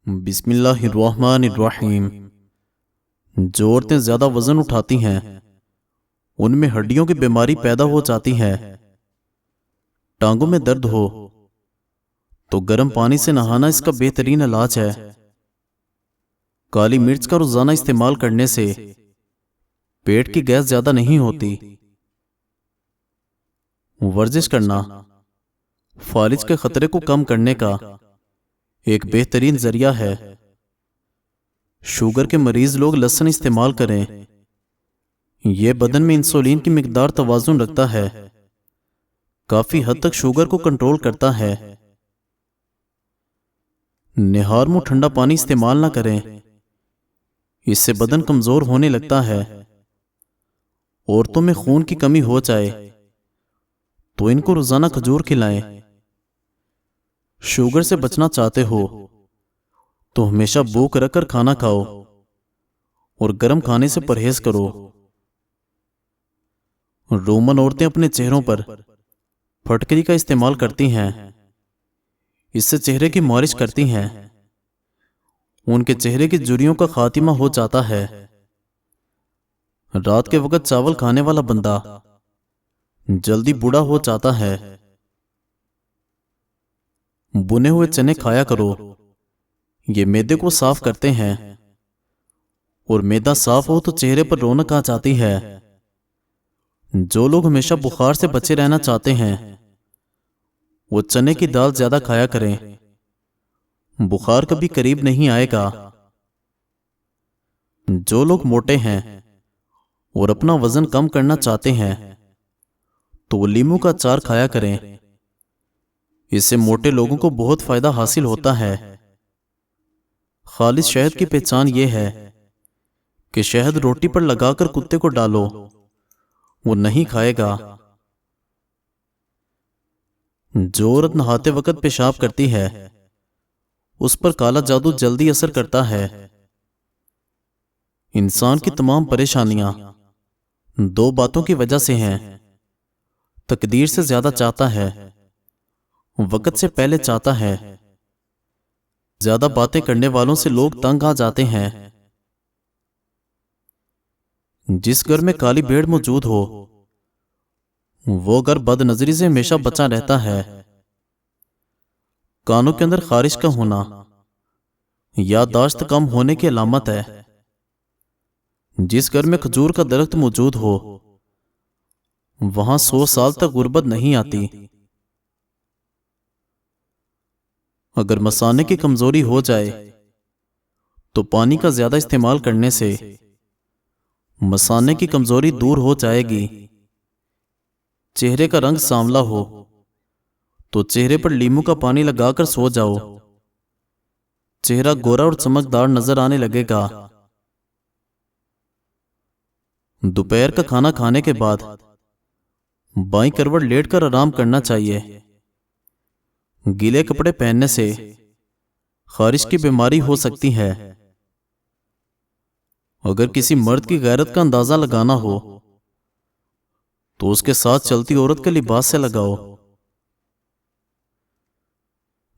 बिस्मिल्लाहिर्रहमानिर्रहीम। जो औरतें ज्यादा वजन उठाती हैं उनमें हड्डियों की बीमारी पैदा हो जाती है। टांगों में दर्द हो तो गर्म पानी से नहाना इसका बेहतरीन इलाज है। काली मिर्च का रोजाना इस्तेमाल करने से पेट की गैस ज्यादा नहीं होती। वर्जिश करना फालिज के खतरे को कम करने का एक बेहतरीन जरिया है। शुगर के मरीज लोग लहसुन इस्तेमाल करें। यह बदन में इंसुलिन की मिकदार तवाजुन रखता है, काफी हद तक शुगर को कंट्रोल करता है। निहार मुंह ठंडा पानी इस्तेमाल ना करें, इससे बदन कमजोर होने लगता है। औरतों में खून की कमी हो जाए तो इनको रोजाना खजूर खिलाएं। शुगर से बचना चाहते हो तो हमेशा भूख रखकर खाना खाओ और गर्म खाने से परहेज करो। रोमन औरतें अपने चेहरों पर फटकरी का इस्तेमाल करती हैं, इससे चेहरे की मालिश करती हैं। उनके चेहरे की झुर्रियों का खात्मा हो जाता है। रात के वक्त चावल खाने वाला बंदा जल्दी बूढ़ा हो जाता है। बुने हुए चने खाया करो, ये मैदे को साफ करते हैं और मैदा साफ हो तो चेहरे पर रौनक आ जाती है। जो लोग हमेशा बुखार से बचे रहना चाहते हैं वो चने की दाल ज्यादा खाया करें, बुखार कभी करीब नहीं आएगा। जो लोग मोटे हैं और अपना वजन कम करना चाहते हैं तो वो लीमू का अचार खाया करें, इससे मोटे लोगों को बहुत फायदा हासिल होता है। खालिस शहद की पहचान यह है कि शहद रोटी पर लगाकर कुत्ते को डालो, वो नहीं खाएगा। जो औरत नहाते वक्त पेशाब करती है उस पर काला जादू जल्दी असर करता है। इंसान की तमाम परेशानियां दो बातों की वजह से हैं। तकदीर से ज्यादा चाहता है, वक्त से पहले चाहता है। ज्यादा बातें करने वालों से लोग तंग आ जाते हैं। जिस घर में काली भेड़ मौजूद हो वो घर बदनजरी से हमेशा बचा रहता है। कानों के अंदर खारिश का होना याददाश्त कम होने की अलामत है। जिस घर में खजूर का दरख्त मौजूद हो वहां 100 साल तक गुर्बत नहीं आती। अगर मसाने की कमजोरी हो जाए तो पानी का ज्यादा इस्तेमाल करने से मसाने की कमजोरी दूर हो जाएगी। चेहरे का रंग सांवला हो तो चेहरे पर लीमू का पानी लगाकर सो जाओ, चेहरा गोरा और चमकदार नजर आने लगेगा। दोपहर का खाना खाने के बाद बाईं करवट लेटकर आराम करना चाहिए। गीले कपड़े पहनने से खारिश की बीमारी हो सकती है। अगर किसी मर्द की गैरत का अंदाजा लगाना हो तो उसके साथ चलती औरत के लिबास से लगाओ।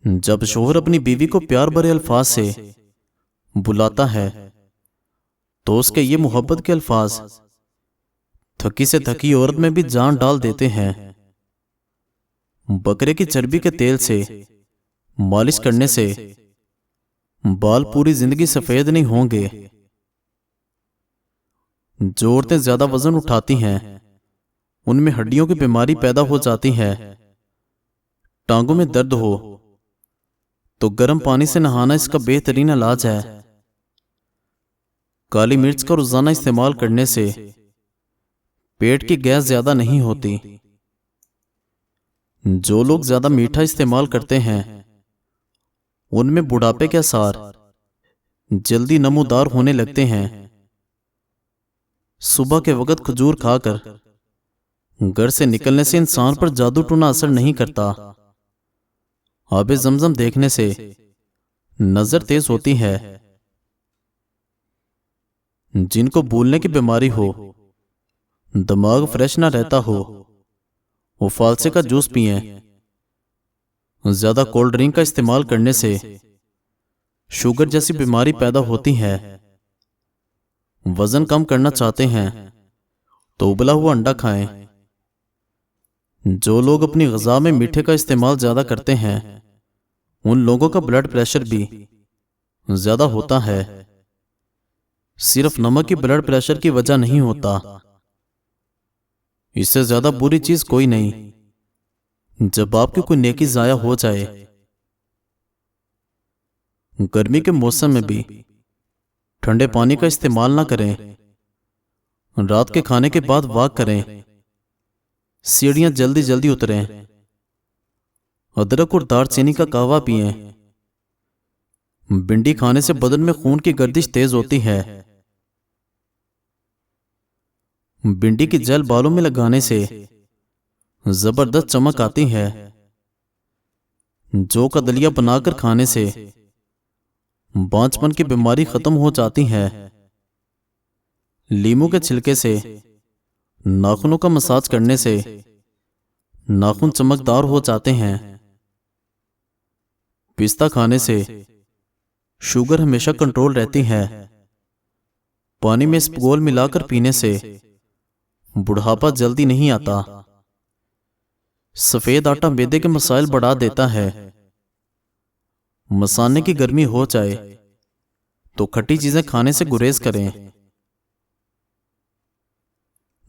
जब शोहर अपनी बीवी को प्यार भरे अल्फाज से बुलाता है तो उसके ये मोहब्बत के अल्फाज थकी से थकी औरत में भी जान डाल देते हैं। बकरे की चर्बी के तेल से मालिश करने से बाल पूरी जिंदगी सफेद नहीं होंगे। जो औरतें ज्यादा वजन उठाती हैं उनमें हड्डियों की बीमारी पैदा हो जाती है। टांगों में दर्द हो तो गर्म पानी से नहाना इसका बेहतरीन इलाज है। काली मिर्च का रोजाना इस्तेमाल करने से पेट की गैस ज्यादा नहीं होती। जो लोग ज्यादा मीठा इस्तेमाल करते हैं उनमें बुढ़ापे के आसार जल्दी नमूदार होने लगते हैं। सुबह के वक्त खजूर खाकर घर से निकलने से इंसान पर जादू टूना असर नहीं करता। आबे जमजम देखने से नजर तेज होती है। जिनको भूलने की बीमारी हो, दिमाग फ्रेश ना रहता हो, वो फालसे का जूस पिएं। ज्यादा कोल्ड ड्रिंक का इस्तेमाल करने से शुगर जैसी बीमारी पैदा होती है। वजन कम करना चाहते हैं तो उबला हुआ अंडा खाएं। जो लोग अपनी ग़िज़ा में मीठे का इस्तेमाल ज़्यादा करते हैं उन लोगों का ब्लड प्रेशर भी ज़्यादा होता है। सिर्फ नमक ही ब्लड प्रेशर की वजह नहीं होता, इससे ज़्यादा बुरी चीज़ कोई नहीं जब आपकी कोई नेकी ज़ाया हो जाए। गर्मी के मौसम में भी ठंडे पानी का इस्तेमाल ना करें। रात के खाने के बाद वॉक करें। सीढ़ियां जल्दी जल्दी उतरें। अदरक और दालचीनी का कहवा पिएं। भिंडी खाने से बदन में खून की गर्दिश तेज होती है। भिंडी की जल बालों में लगाने से जबरदस्त चमक आती है। जौ का दलिया बनाकर खाने से बांझपन की बीमारी खत्म हो जाती है। लीमू के छिलके से नाखूनों का मसाज करने से नाखून चमकदार हो जाते हैं। पिस्ता खाने से शुगर हमेशा कंट्रोल रहती है। पानी में इसबगोल मिलाकर पीने से बुढ़ापा जल्दी नहीं आता। सफेद आटा मैदे के मसाइल बढ़ा देता है। मसाने की गर्मी हो जाए तो खट्टी चीजें खाने से गुरेज करें।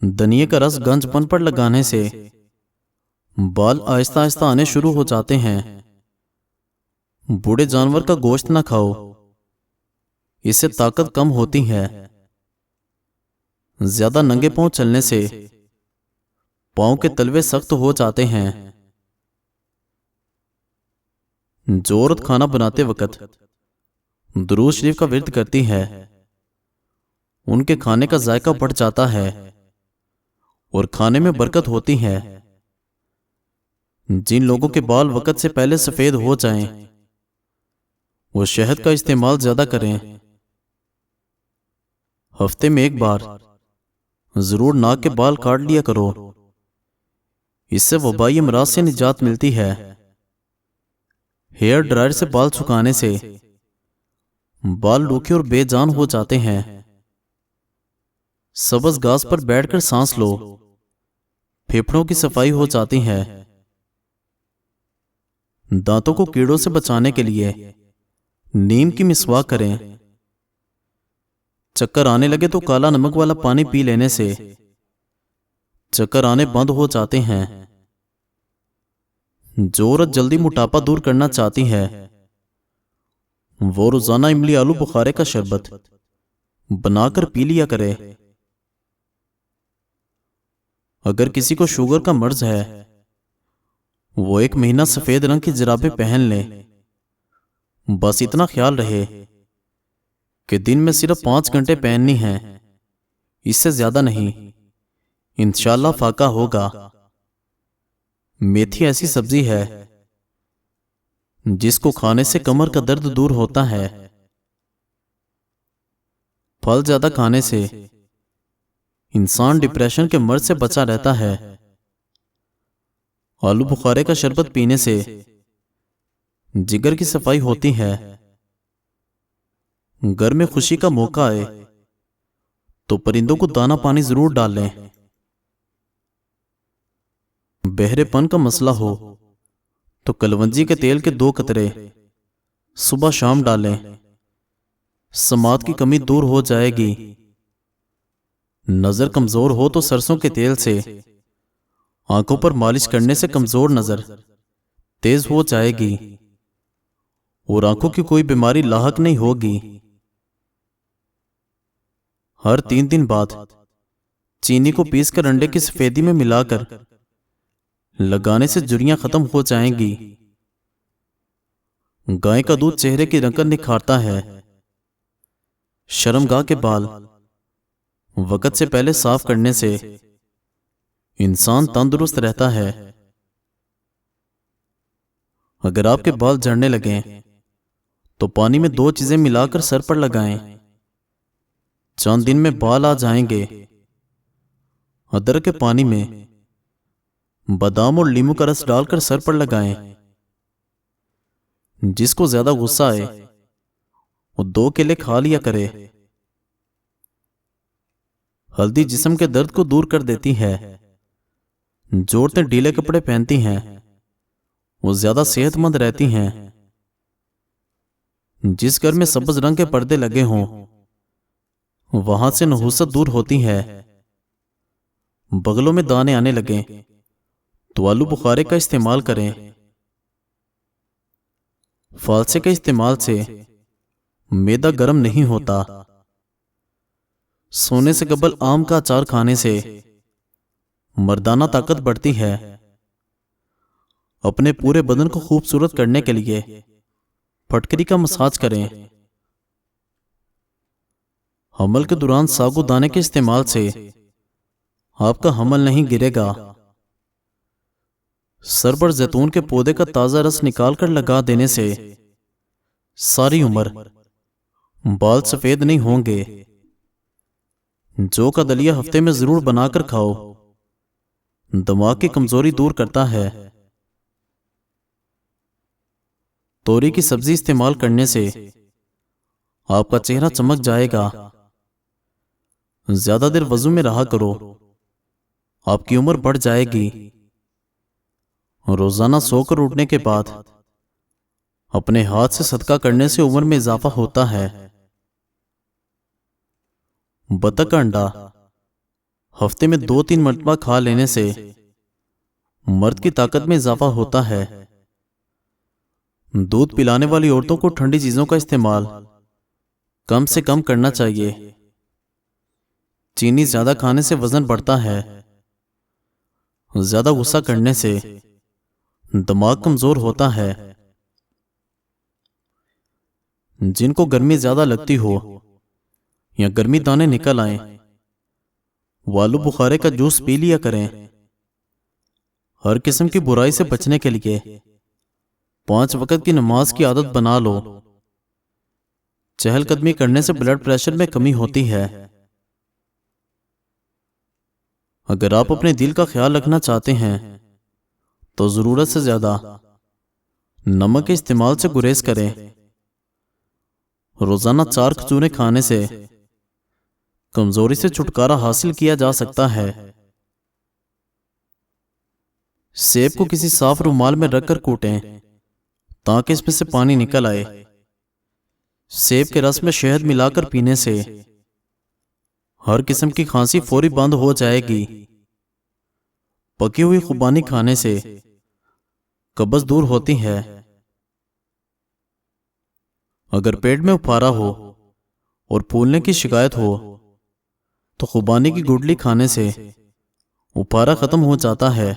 धनिये का रस गंजपन पर लगाने से बाल आहिस्ता आहिस्ता आने शुरू हो जाते हैं। बूढ़े जानवर का गोश्त ना खाओ, इससे ताकत कम होती है। ज्यादा नंगे पांव चलने से पांव के तलवे सख्त हो जाते हैं। जो औरत खाना बनाते वक्त दुरूद शरीफ का विर्द करती है उनके खाने का जायका बढ़ जाता है और खाने में बरकत होती है। जिन लोगों के बाल वक्त से पहले सफेद हो जाएं, वो शहद का इस्तेमाल ज्यादा करें। हफ्ते में एक बार जरूर नाक के बाल काट लिया करो, इससे वबाई अमराज से निजात मिलती है। हेयर ड्रायर से बाल सुखाने से बाल रूखे और बेजान हो जाते हैं। सब्ज घास पर बैठकर सांस लो, फेफड़ों की सफाई हो जाती है। दांतों को कीड़ों से बचाने के लिए नीम की मिसवाक करें। चक्कर आने लगे तो काला नमक वाला पानी पी लेने से चक्कर आने बंद हो जाते हैं। जो औरत जल्दी मोटापा दूर करना चाहती है वो रोजाना इमली आलू बुखारे का शरबत बनाकर पी लिया करे। अगर किसी को शुगर का मर्ज है वो 1 महीना सफेद रंग की जुराबें पहन ले। बस इतना ख्याल रहे कि दिन में सिर्फ 5 घंटे पहननी है, इससे ज्यादा नहीं। इंशाल्लाह फाका होगा। मेथी ऐसी सब्जी है जिसको खाने से कमर का दर्द दूर होता है। फल ज्यादा खाने से इंसान डिप्रेशन के मर्ज से बचा रहता है। आलू बुखारे का शरबत पीने से जिगर की सफाई होती है। घर में खुशी का मौका आए तो परिंदों को दाना पानी जरूर डालें। बहरेपन का मसला हो तो कलवंजी के तेल के 2 कतरे सुबह शाम डालें। समात की कमी दूर हो जाएगी। नजर कमजोर हो तो सरसों के तेल से आंखों पर मालिश करने से कमजोर नजर तेज हो जाएगी और आंखों की कोई बीमारी लाहक नहीं होगी। हर 3 दिन बाद चीनी को पीसकर अंडे की सफेदी में मिलाकर लगाने से झुर्रियां खत्म हो जाएंगी। गाय का दूध चेहरे की रंगत निखारता है। शर्मगाह के बाल वक्त से पहले साफ करने से इंसान तंदुरुस्त रहता है। अगर आपके बाल झड़ने लगें तो पानी में 2 चीजें मिलाकर सर पर लगाएं। चंद दिन में बाल आ जाएंगे। अदरक के पानी में बादाम और नींबू का रस डालकर सर पर लगाएं। जिसको ज्यादा गुस्सा आए वो 2 केले खा लिया करे। हल्दी जिस्म के दर्द को दूर कर देती है। जो औरतें ढीले कपड़े पहनती हैं वो ज्यादा सेहतमंद रहती हैं। जिस घर में सब्ज रंग के पर्दे लगे हों वहां से नहुसत दूर होती है। बगलों में दाने आने लगे तो आलू बुखारे का इस्तेमाल करें। फालसे के इस्तेमाल से मैदा गर्म नहीं होता। सोने से कबल आम का अचार खाने से मर्दाना ताकत बढ़ती है। अपने पूरे बदन को खूबसूरत करने के लिए फटकरी का मसाज करें। हमल के दौरान साबूदाने के इस्तेमाल से आपका हमल नहीं गिरेगा। सर पर जैतून के पौधे का ताजा रस निकालकर लगा देने से सारी उम्र बाल सफेद नहीं होंगे। जौ का दलिया हफ्ते में जरूर बनाकर खाओ, दिमाग की कमजोरी दूर करता है। तोरी की सब्जी इस्तेमाल करने से आपका चेहरा चमक जाएगा। ज्यादा देर वजू में रहा करो, आपकी उम्र बढ़ जाएगी। रोजाना सोकर उठने के बाद अपने हाथ से सदका करने से उम्र में इजाफा होता है। बतख का अंडा हफ्ते में 2-3 मरतबा खा लेने से मर्द की ताकत में इजाफा होता है। दूध पिलाने वाली औरतों को ठंडी चीजों का इस्तेमाल कम से कम करना चाहिए। चीनी ज्यादा खाने से वजन बढ़ता है। ज्यादा गुस्सा करने से दिमाग कमजोर होता है। जिनको गर्मी ज्यादा लगती हो या गर्मी दाने निकल आए वो आलू बुखारे का जूस पी लिया करें। हर किस्म की बुराई से बचने के लिए 5 वक्त की नमाज की आदत बना लो। चहलकदमी करने से ब्लड प्रेशर में कमी होती है। अगर आप अपने दिल का ख्याल रखना चाहते हैं तो जरूरत से ज्यादा नमक के इस्तेमाल से गुरेज करें। रोजाना 4 खजूरें खाने से कमजोरी से छुटकारा हासिल किया जा सकता है। सेब को किसी साफ रुमाल में रखकर कूटें ताकि इसमें से पानी निकल आए। सेब के रस में शहद मिलाकर पीने से हर किस्म की खांसी फौरी बंद हो जाएगी। पकी हुई खुबानी खाने से कब्ज दूर होती है। अगर पेट में उफारा हो और फूलने की शिकायत हो तो खुबानी की गुठली खाने से उफारा खत्म हो जाता है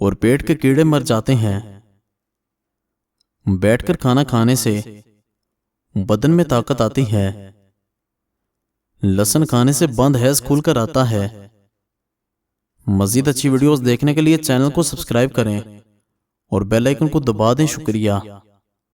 और पेट के कीड़े मर जाते हैं। बैठकर खाना खाने से बदन में ताकत आती है। लहसुन खाने से बंद हैज खुलकर आता है। मजीद अच्छी वीडियोस देखने के लिए चैनल को सब्सक्राइब करें और बेल आइकन को दबा दें। शुक्रिया।